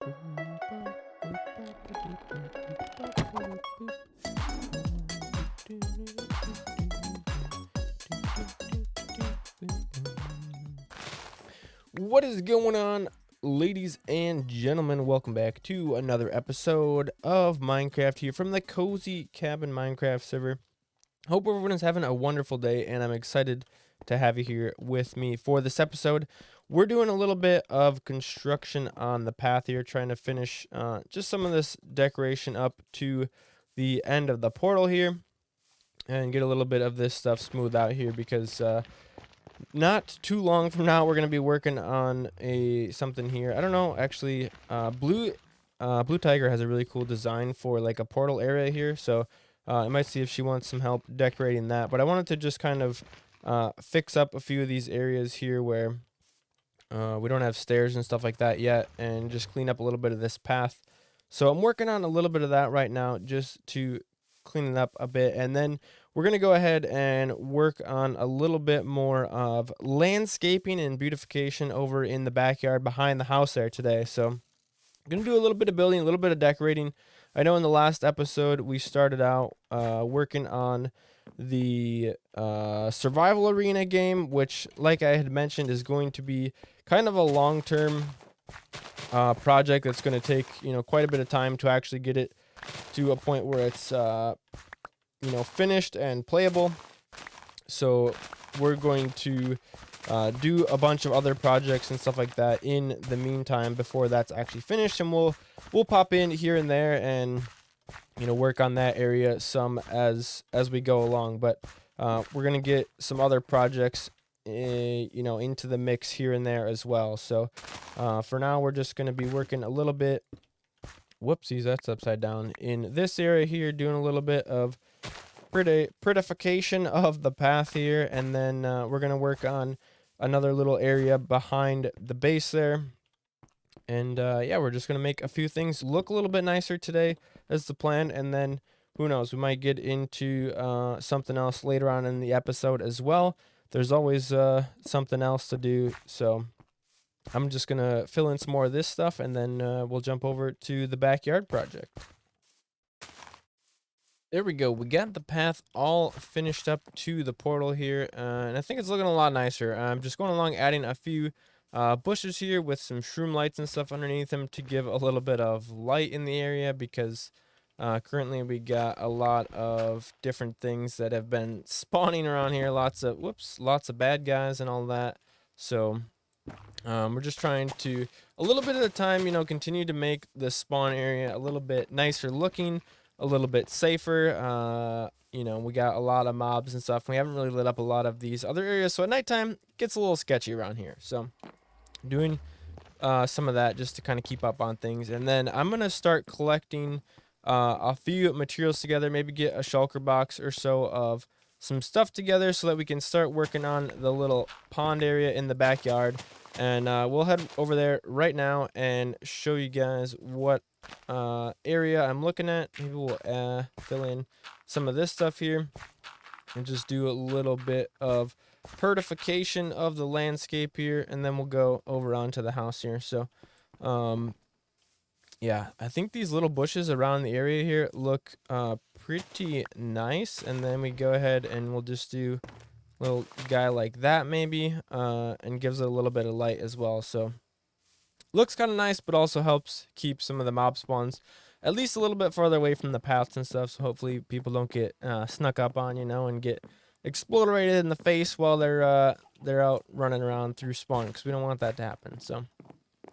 What is going on, ladies and gentlemen? Welcome back to another episode of Minecraft here from the Cozy Cabin Minecraft server. Hope everyone is having a wonderful day, and I'm excited to have you here with me for this episode. We're doing a little bit of construction on the path here, trying to finish just some of this decoration up to the end of the portal here, and get a little bit of this stuff smoothed out here because not too long from now we're going to be working on something here. I don't know, actually. Blue Tiger has a really cool design for like a portal area here, so I might see if she wants some help decorating that. But I wanted to just kind of fix up a few of these areas here where we don't have stairs and stuff like that yet, and just clean up a little bit of this path. So I'm working on a little bit of that right now, just to clean it up a bit, and then we're going to go ahead and work on a little bit more of landscaping and beautification over in the backyard behind the house there today. So I'm going to do a little bit of building, a little bit of decorating. I know in the last episode we started out working on the survival arena game, which, like I had mentioned, is going to be kind of a long-term project that's going to take, quite a bit of time to actually get it to a point where it's finished and playable. So we're going to do a bunch of other projects and stuff like that in the meantime before that's actually finished, and we'll pop in here and there and work on that area some as we go along. But we're gonna get some other projects into the mix here and there as well. So for now we're just gonna be working a little bit, whoopsies, that's upside down, in this area here, doing a little bit of prettification of the path here, and then we're gonna work on another little area behind the base there. And yeah, we're just gonna make a few things look a little bit nicer today as the plan, and then who knows, we might get into something else later on in the episode as well. There's always something else to do, so I'm just gonna fill in some more of this stuff, and then we'll jump over to the backyard project. There we go. We got the path all finished up to the portal here, and I think it's looking a lot nicer. I'm just going along, adding a few bushes here with some shroom lights and stuff underneath them to give a little bit of light in the area, because currently we got a lot of different things that have been spawning around here. Lots of bad guys and all that. So we're just trying to, a little bit at a time, continue to make the spawn area a little bit nicer looking, a little bit safer. We got a lot of mobs and stuff. We haven't really lit up a lot of these other areas, so at nighttime it gets a little sketchy around here. So doing some of that just to kind of keep up on things. And then I'm gonna start collecting a few materials together, maybe get a shulker box or so of some stuff together, so that we can start working on the little pond area in the backyard. And we'll head over there right now and show you guys what area I'm looking at. Maybe we'll fill in some of this stuff here and just do a little bit of pertification of the landscape here, and then we'll go over onto the house here. So yeah, I think these little bushes around the area here look pretty nice, and then we go ahead and we'll just do a little guy like that maybe, and gives it a little bit of light as well. So looks kind of nice, but also helps keep some of the mob spawns at least a little bit farther away from the paths and stuff, so hopefully people don't get snuck up on, and get exploded in the face while they're out running around through spawn, because we don't want that to happen. So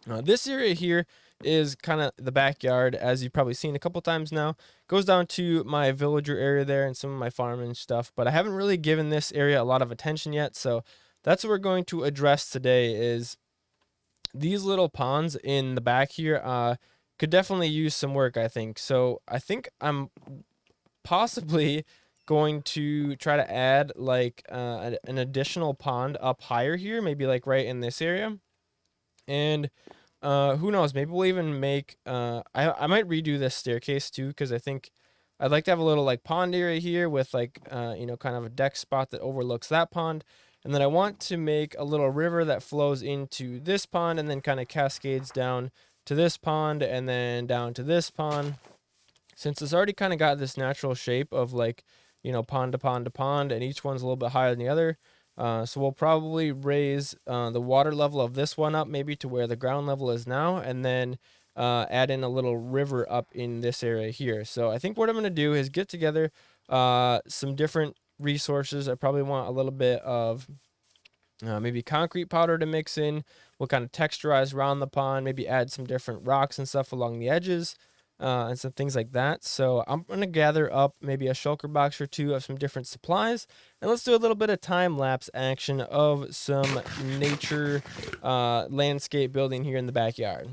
this area here is kind of the backyard, as you've probably seen a couple times now. Goes down to my villager area there and some of my farming and stuff, but I haven't really given this area a lot of attention yet, so that's what we're going to address today. Is these little ponds in the back here could definitely use some work, I think. So I think I'm possibly going to try to add like an additional pond up higher here, maybe like right in this area. And who knows, maybe we'll even make I might redo this staircase too, because I think I'd like to have a little like pond area here with like kind of a deck spot that overlooks that pond. And then I want to make a little river that flows into this pond and then kind of cascades down to this pond and then down to this pond. Since it's already kind of got this natural shape of like, pond to pond to pond, and each one's a little bit higher than the other. So we'll probably raise the water level of this one up maybe to where the ground level is now, and then add in a little river up in this area here. So I think what I'm going to do is get together some different resources. I probably want a little bit of maybe concrete powder to mix in. We'll kind of texturize around the pond, maybe add some different rocks and stuff along the edges. And some things like that. So I'm going to gather up maybe a shulker box or two of some different supplies. And let's do a little bit of time-lapse action of some nature landscape building here in the backyard.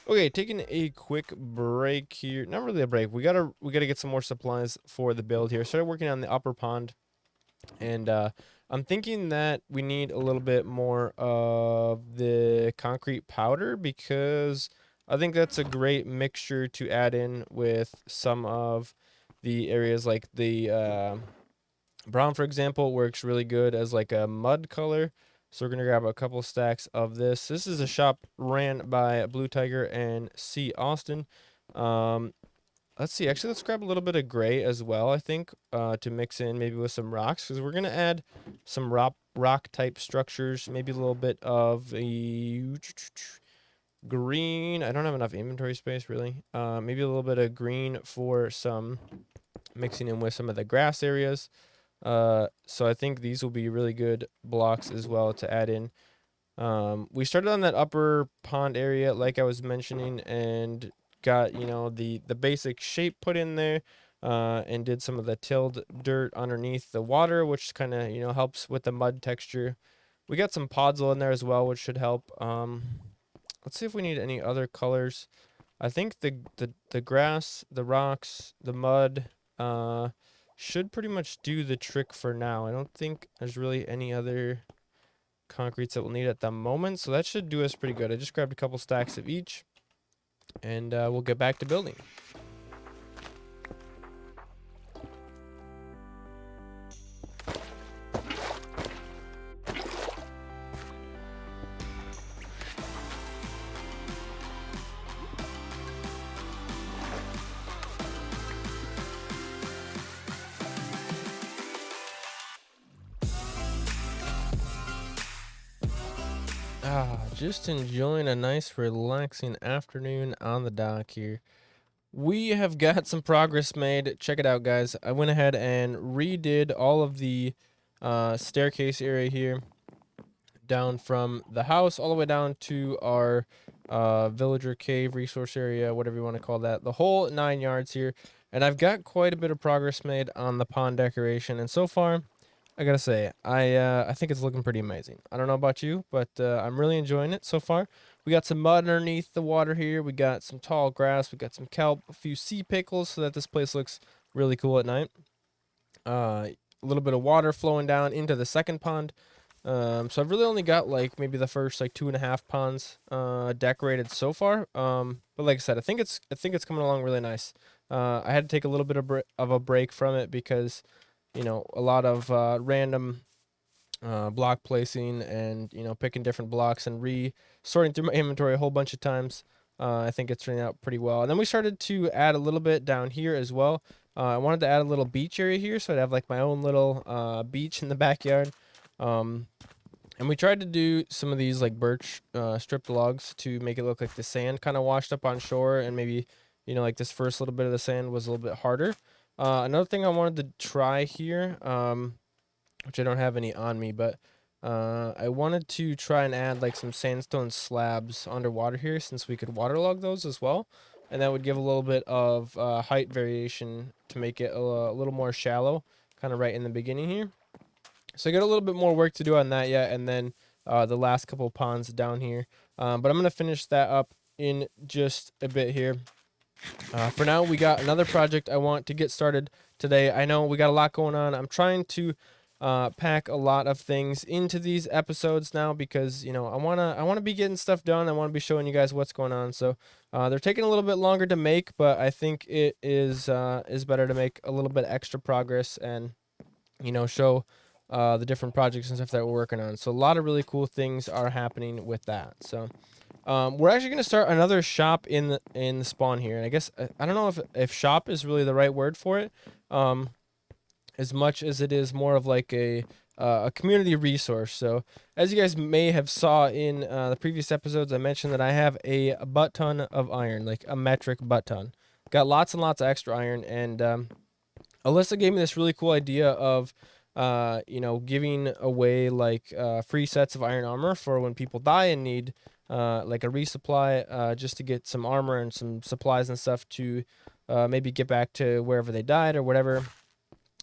Okay, taking a quick break here. Not really a break. We gotta get some more supplies for the build here. Started working on the upper pond, and I'm thinking that we need a little bit more of the concrete powder, because I think that's a great mixture to add in with some of the areas, like the brown, for example, works really good as like a mud color. So we're going to grab a couple stacks of this. This is a shop ran by Blue Tiger and C. Austin. Let's see. Actually, let's grab a little bit of gray as well, I think, to mix in maybe with some rocks, because we're going to add some rock type structures, maybe a little bit of a green. I don't have enough inventory space, really. Maybe a little bit of green for some mixing in with some of the grass areas. So I think these will be really good blocks as well to add in. We started on that upper pond area, like I was mentioning, and got, the basic shape put in there, and did some of the tilled dirt underneath the water, which kind of, helps with the mud texture. We got some podzol in there as well, which should help. Let's see if we need any other colors. I think the grass, the rocks, the mud, should pretty much do the trick for now. I don't think there's really any other concretes that we'll need at the moment, so that should do us pretty good. I just grabbed a couple stacks of each, and we'll get back to building. Just enjoying a nice relaxing afternoon on the dock here. We have got some progress made. Check it out, guys. I went ahead and redid all of the staircase area here, down from the house all the way down to our villager cave resource area, whatever you want to call that, the whole 9 yards here. And I've got quite a bit of progress made on the pond decoration, and so far I gotta say, I think it's looking pretty amazing. I don't know about you, but I'm really enjoying it so far. We got some mud underneath the water here. We got some tall grass. We got some kelp, a few sea pickles, so that this place looks really cool at night. A little bit of water flowing down into the second pond. So I've really only got like maybe the first like 2.5 ponds decorated so far. But like I said, I think it's coming along really nice. I had to take a little bit of a break from it because, a lot of random block placing and, picking different blocks and sorting through my inventory a whole bunch of times. I think it's turning out pretty well. And then we started to add a little bit down here as well. I wanted to add a little beach area here, so I'd have like my own little beach in the backyard. And we tried to do some of these like birch stripped logs to make it look like the sand kind of washed up on shore, and maybe, like this first little bit of the sand was a little bit harder. Another thing I wanted to try here, which I don't have any on me, but I wanted to try and add like some sandstone slabs underwater here, since we could waterlog those as well, and that would give a little bit of height variation to make it a little more shallow, kind of right in the beginning here. So I got a little bit more work to do on that yet, and then the last couple ponds down here, but I'm gonna finish that up in just a bit here. For now, we got another project I want to get started today. I know we got a lot going on. I'm trying to pack a lot of things into these episodes now because I wanna be getting stuff done. I want to be showing you guys what's going on. So they're taking a little bit longer to make, but I think it is better to make a little bit extra progress and show the different projects and stuff that we're working on. So a lot of really cool things are happening with that. So we're actually going to start another shop in the spawn here. And I guess I don't know if shop is really the right word for it, as much as it is more of like a community resource. So as you guys may have saw in the previous episodes, I mentioned that I have a butt ton of iron, like a metric butt ton. Got lots and lots of extra iron, and Alyssa gave me this really cool idea of giving away like free sets of iron armor for when people die and need like a resupply, just to get some armor and some supplies and stuff to maybe get back to wherever they died or whatever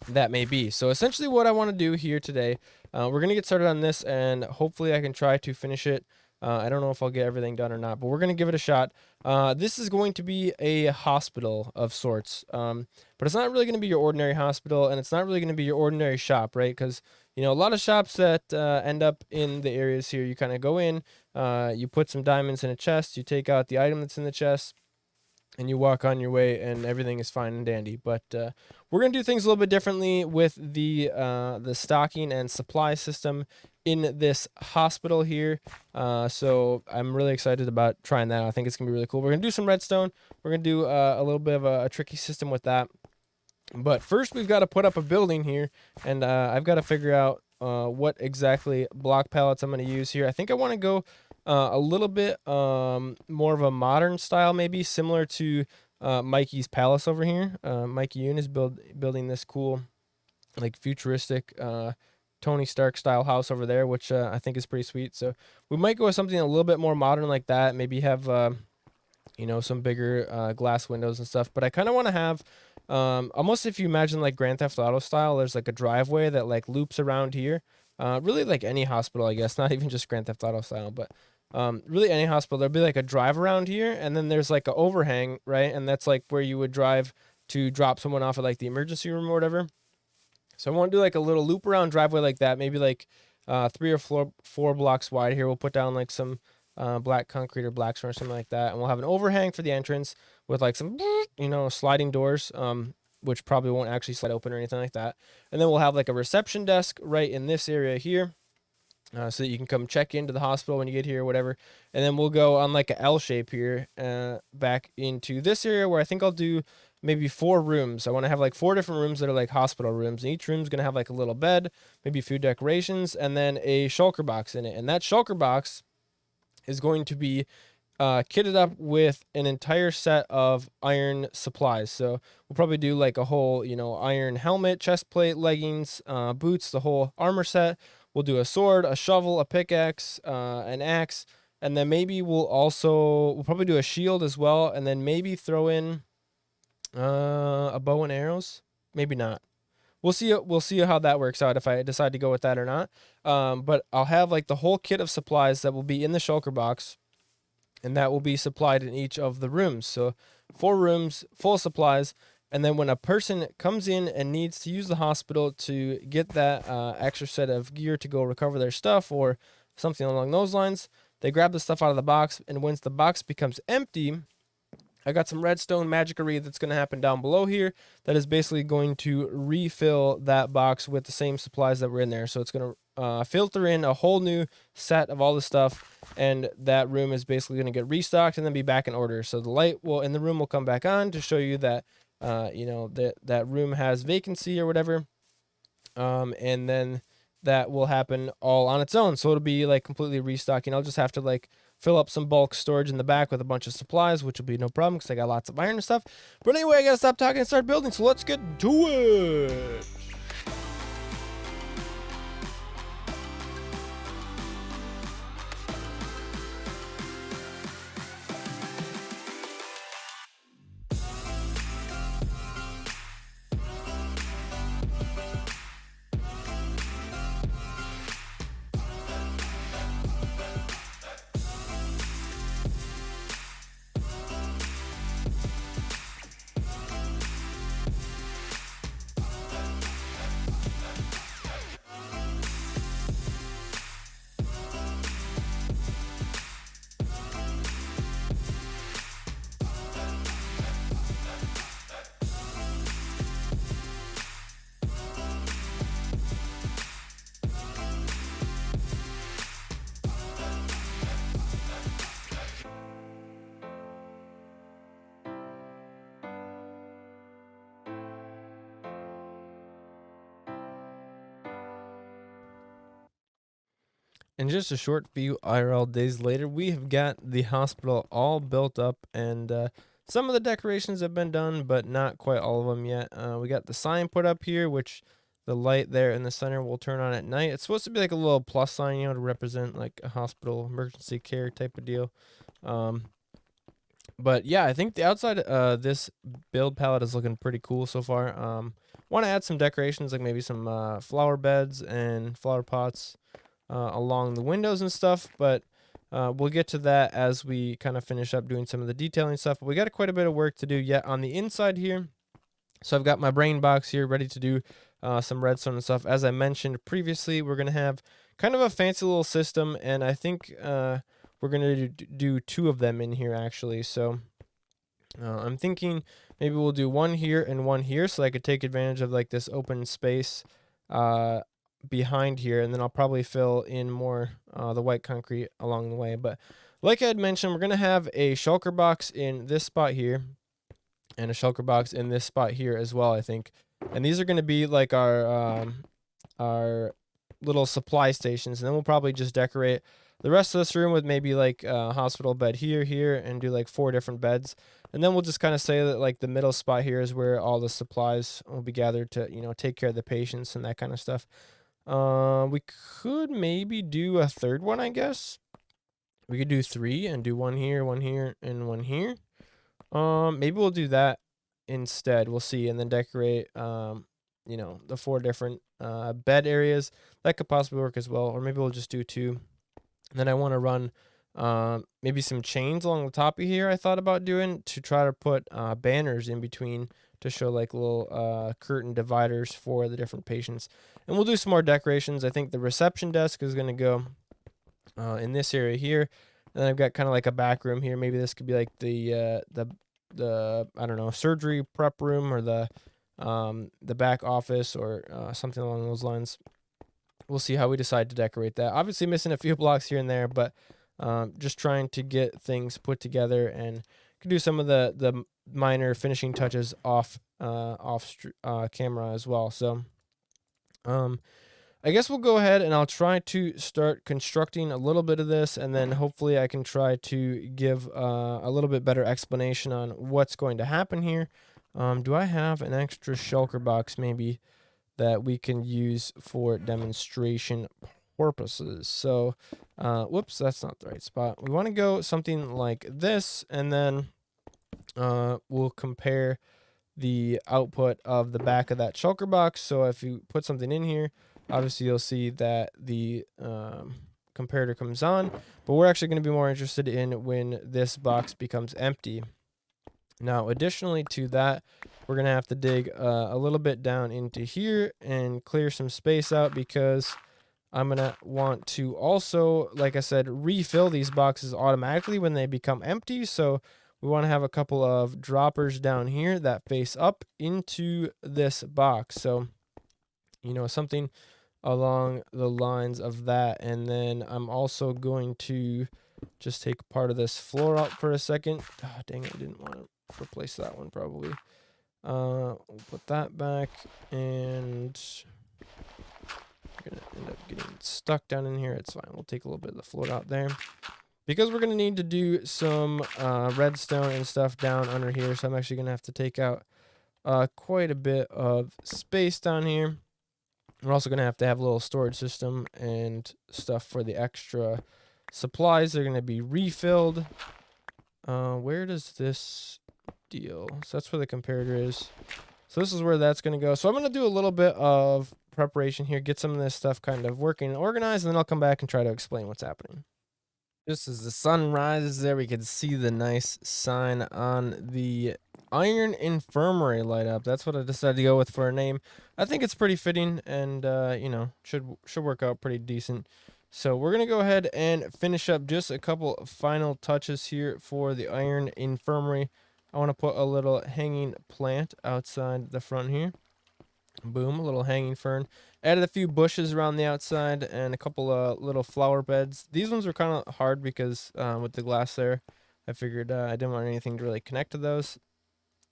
that may be. So essentially what I want to do here today, we're going to get started on this, and hopefully I can try to finish it. I don't know if I'll get everything done or not, but we're going to give it a shot. This is going to be a hospital of sorts, but it's not really going to be your ordinary hospital, and it's not really going to be your ordinary shop, right? Because, a lot of shops that end up in the areas here, you kind of go in, you put some diamonds in a chest, you take out the item that's in the chest, and you walk on your way, and everything is fine and dandy. But we're gonna do things a little bit differently with the stocking and supply system in this hospital here. So I'm really excited about trying that. I think it's gonna be really cool. We're gonna do some redstone. We're gonna do a little bit of a tricky system with that. But first, we've got to put up a building here, and I've got to figure out what exactly block pallets I'm going to use here. I think I want to go a little bit more of a modern style, maybe similar to Mikey's palace over here. Mikey Yoon is building this cool, like futuristic Tony Stark style house over there, which I think is pretty sweet. So we might go with something a little bit more modern like that. Maybe have some bigger glass windows and stuff. But I kind of want to have almost, if you imagine like Grand Theft Auto style, there's like a driveway that like loops around here. Really like any hospital, I guess, not even just Grand Theft Auto style, but really any hospital. There'll be like a drive around here, and then there's like an overhang, right? And that's like where you would drive to drop someone off at like the emergency room or whatever. So I want to do like a little loop around driveway like that, maybe like 3 or 4 blocks wide here. We'll put down like some black concrete or black stone or something like that, and we'll have an overhang for the entrance with like some sliding doors, which probably won't actually slide open or anything like that. And then we'll have like a reception desk right in this area here, so that you can come check into the hospital when you get here or whatever. And then we'll go on like a L shape here back into this area where I think I'll do maybe 4 rooms. I want to have like 4 different rooms that are like hospital rooms, and each room's going to have like a little bed, maybe a few decorations, and then a shulker box in it. And that shulker box is going to be kitted up with an entire set of iron supplies. So we'll probably do like a whole, iron helmet, chest plate, leggings, boots, the whole armor set. We'll do a sword, a shovel, a pickaxe, an axe, and then maybe we'll probably do a shield as well, and then maybe throw in a bow and arrows. Maybe not. We'll see how that works out, if I decide to go with that or not. But I'll have like the whole kit of supplies that will be in the shulker box, and that will be supplied in each of the rooms. So 4 rooms, full of supplies. And then when a person comes in and needs to use the hospital to get that extra set of gear to go recover their stuff or something along those lines, they grab the stuff out of the box, and once the box becomes empty, I got some redstone magickery that's going to happen down below here that is basically going to refill that box with the same supplies that were in there. So it's going to filter in a whole new set of all the stuff, and that room is basically going to get restocked and then be back in order. So the light in the room will come back on to show you that that room has vacancy or whatever, and then that will happen all on its own. So it'll be like completely restocking. I'll just have to like fill up some bulk storage in the back with a bunch of supplies, which will be no problem because I got lots of iron and stuff. But anyway, I gotta stop talking and start building, so let's get to it. And just a short few IRL days later, we have got the hospital all built up, and some of the decorations have been done, but not quite all of them yet. We got the sign put up here, which the light there in the center will turn on at night. It's supposed to be like a little plus sign, to represent like a hospital emergency care type of deal. But yeah, I think the outside this build palette is looking pretty cool so far. Want to add some decorations, like maybe some flower beds and flower pots along the windows and stuff, but we'll get to that as we kind of finish up doing some of the detailing stuff. But we got quite a bit of work to do yet on the inside here. So I've got my brain box here ready to do some redstone and stuff. As I mentioned previously, we're going to have kind of a fancy little system, and I think we're going to do 2 of them in here actually. So I'm thinking maybe we'll do one here and one here, so I could take advantage of like this open space behind here, and then I'll probably fill in more the white concrete along the way. But like I had mentioned, we're going to have a shulker box in this spot here and a shulker box in this spot here as well, I think. And these are going to be like our little supply stations, and then we'll probably just decorate the rest of this room with maybe like a hospital bed here, and do like 4 different beds. And then we'll just kind of say that like the middle spot here is where all the supplies will be gathered to, take care of the patients and that kind of stuff. We could maybe do a third one, I guess. We could do 3 and do one here, and one here. Maybe we'll do that instead. We'll see, and then decorate, the 4 different bed areas. That could possibly work as well. Or maybe we'll just do 2. And then I want to run maybe some chains along the top of here. I thought about doing to try to put banners in between to show like little curtain dividers for the different patients. And we'll do some more decorations. I think the reception desk is going to go in this area here. And then I've got kind of like a back room here. Maybe this could be like the I don't know, surgery prep room, or the back office, or something along those lines. We'll see how we decide to decorate that. Obviously missing a few blocks here and there, but just trying to get things put together, and could do some of the minor finishing touches off camera as well. So I guess we'll go ahead and I'll try to start constructing a little bit of this, and then hopefully I can try to give a little bit better explanation on what's going to happen here. Do I have an extra shulker box maybe that we can use for demonstration purposes? So, whoops, that's not the right spot. We want to go something like this, and then we'll compare the output of the back of that shulker box. So if you put something in here, obviously you'll see that the comparator comes on, but we're actually going to be more interested in when this box becomes empty. Now, additionally to that, we're going to have to dig a little bit down into here and clear some space out, because I'm going to want to also, like I said, refill these boxes automatically when they become empty. So we want to have a couple of droppers down here that face up into this box. So, something along the lines of that. And then I'm also going to just take part of this floor out for a second. Oh, dang it, I didn't want to replace that one probably. We'll put that back, and I'm gonna end up getting stuck down in here. It's fine. We'll take a little bit of the floor out there, because we're gonna need to do some redstone and stuff down under here. So I'm actually gonna have to take out quite a bit of space down here. We're also gonna have to have a little storage system and stuff for the extra supplies. They're gonna be refilled. Where does this deal? So that's where the comparator is. So this is where that's going to go. So I'm going to do a little bit of preparation here, get some of this stuff kind of working and organized, and then I'll come back and try to explain what's happening. Just as the sun rises there, we can see the nice sign on the Iron Infirmary light up. That's what I decided to go with for a name. I think it's pretty fitting, and should work out pretty decent. So we're going to go ahead and finish up just a couple final touches here for the Iron Infirmary. I want to put a little hanging plant outside the front here. Boom, a little hanging fern. Added a few bushes around the outside and a couple of little flower beds. These ones were kind of hard because with the glass there, I figured I didn't want anything to really connect to those.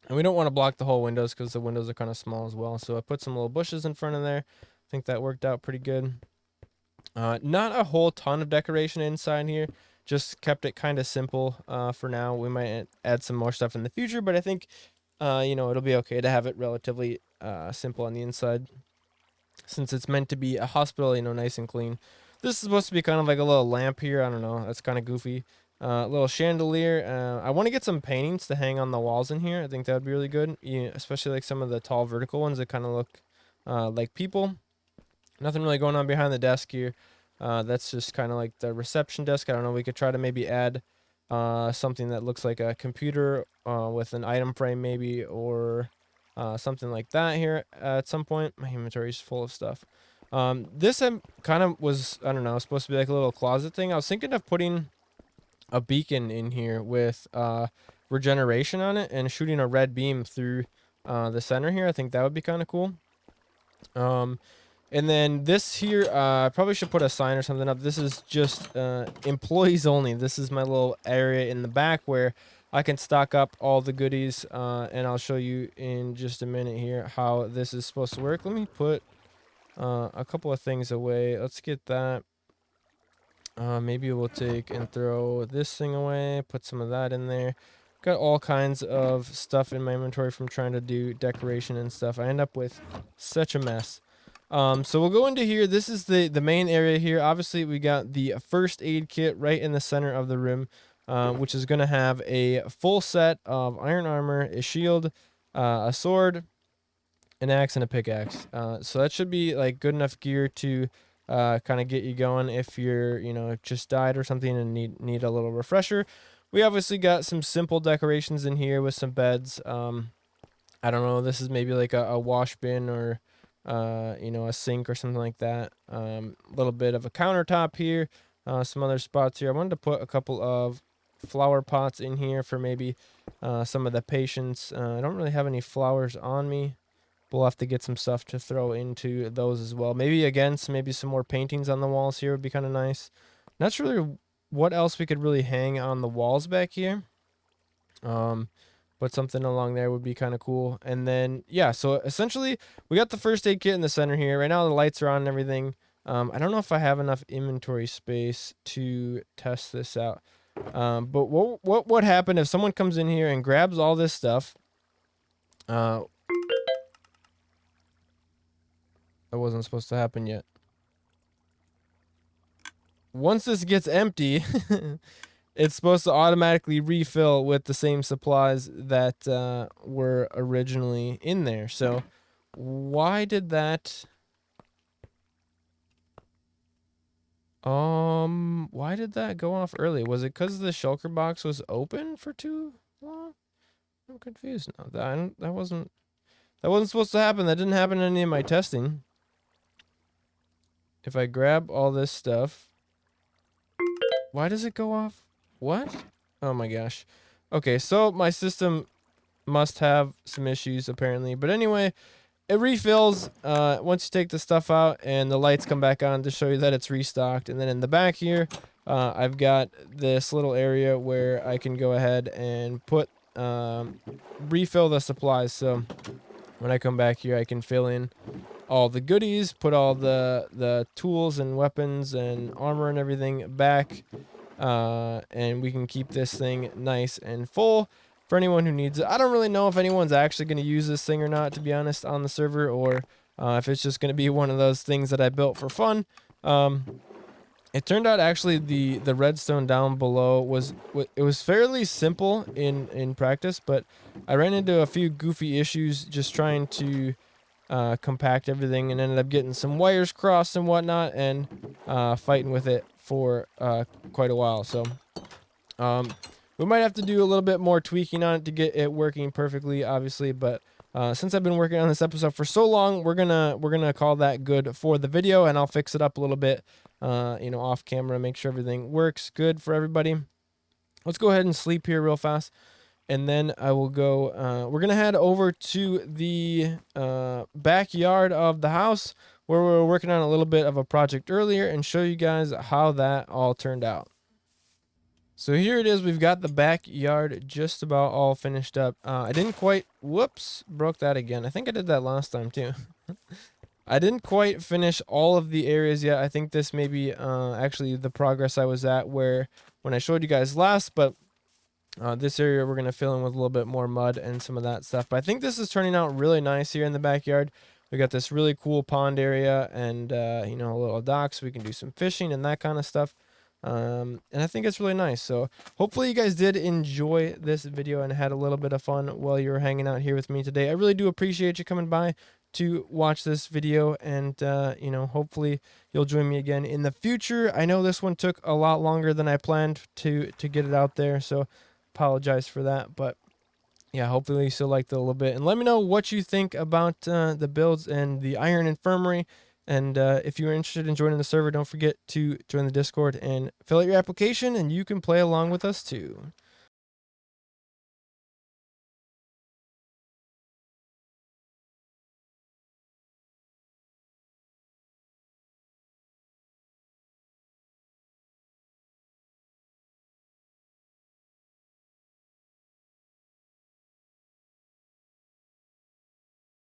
And we don't want to block the whole windows because the windows are kind of small as well. So I put some little bushes in front of there. I think that worked out pretty good. Not a whole ton of decoration inside here. Just kept it kind of simple for now. We might add some more stuff in the future, but I think it'll be okay to have it relatively simple on the inside since it's meant to be a hospital, nice and clean. This is supposed to be kind of like a little lamp here. I don't know. That's kind of goofy. Little chandelier. I want to get some paintings to hang on the walls in here. I think that would be really good, especially like some of the tall vertical ones that kind of look like people. Nothing really going on behind the desk here. That's just kind of like the reception desk. I don't know. We could try to maybe add something that looks like a computer with an item frame maybe, or something like that here at some point. My inventory is full of stuff. This kind of was, I don't know, supposed to be like a little closet thing. I was thinking of putting a beacon in here with regeneration on it and shooting a red beam through the center here. I think that would be kind of cool. And then this here, I probably should put a sign or something up. This is just employees only. This is my little area in the back where I can stock up all the goodies, and I'll show you in just a minute here how this is supposed to work. Let me put a couple of things away. Let's get that. Maybe we'll take and throw this thing away, put some of that in there. Got all kinds of stuff in my inventory from trying to do decoration and stuff. I end up with such a mess. So we'll go into here. This is the main area here. Obviously, we got the first aid kit right in the center of the room, which is going to have a full set of iron armor, a shield, a sword, an axe, and a pickaxe. So that should be like good enough gear to kind of get you going if you're, just died or something and need a little refresher. We obviously got some simple decorations in here with some beds. I don't know. This is maybe like a wash bin or a sink or something like that. A little bit of a countertop here, some other spots here. I wanted to put a couple of flower pots in here for maybe some of the patients. I don't really have any flowers on me. We'll have to get some stuff to throw into those as well. Maybe maybe some more paintings on the walls here would be kind of nice. Not sure what else we could really hang on the walls back here. But something along there would be kind of cool. And then, yeah, so essentially we got the first aid kit in the center here. Right now the lights are on and everything. I don't know if I have enough inventory space to test this out. But what would happen if someone comes in here and grabs all this stuff? That wasn't supposed to happen yet. Once this gets empty, it's supposed to automatically refill with the same supplies that were originally in there. So why did that? Why did that go off early? Was it because the shulker box was open for too long? I'm confused now. That wasn't supposed to happen. That didn't happen in any of my testing. If I grab all this stuff, why does it go off? What? Oh my gosh. Okay, so my system must have some issues apparently. But anyway, it refills once you take the stuff out and the lights come back on to show you that it's restocked. And then in the back here, I've got this little area where I can go ahead and put refill the supplies. So when I come back here, I can fill in all the goodies, put all the tools and weapons and armor and everything back, and we can keep this thing nice and full for anyone who needs it. I don't really know if anyone's actually going to use this thing or not, to be honest, on the server, or if it's just going to be one of those things that I built for fun. It turned out actually the redstone down below was fairly simple in practice, but I ran into a few goofy issues just trying to compact everything, and ended up getting some wires crossed and whatnot, and fighting with it for quite a while. So we might have to do a little bit more tweaking on it to get it working perfectly, obviously, but since I've been working on this episode for so long, we're gonna call that good for the video, and I'll fix it up a little bit off camera, make sure everything works good for everybody. Let's go ahead and sleep here real fast, and then I will go, we're going to head over to the backyard of the house where we were working on a little bit of a project earlier and show you guys how that all turned out. So here it is. We've got the backyard just about all finished up. I didn't quite, whoops, broke that again. I think I did that last time too. I didn't quite finish all of the areas yet. I think this may be actually the progress I was at where when I showed you guys last, but this area we're going to fill in with a little bit more mud and some of that stuff. But I think this is turning out really nice here in the backyard. We got this really cool pond area and, you know, a little dock so we can do some fishing and that kind of stuff. And I think it's really nice. So hopefully you guys did enjoy this video and had a little bit of fun while you were hanging out here with me today. I really do appreciate you coming by to watch this video, and you know, hopefully you'll join me again in the future. I know this one took a lot longer than I planned to get it out there, so apologize for that. But yeah, hopefully you still liked it a little bit, and let me know what you think about the builds and the Iron Infirmary. And if you're interested in joining the server, don't forget to join the Discord and fill out your application, and you can play along with us too.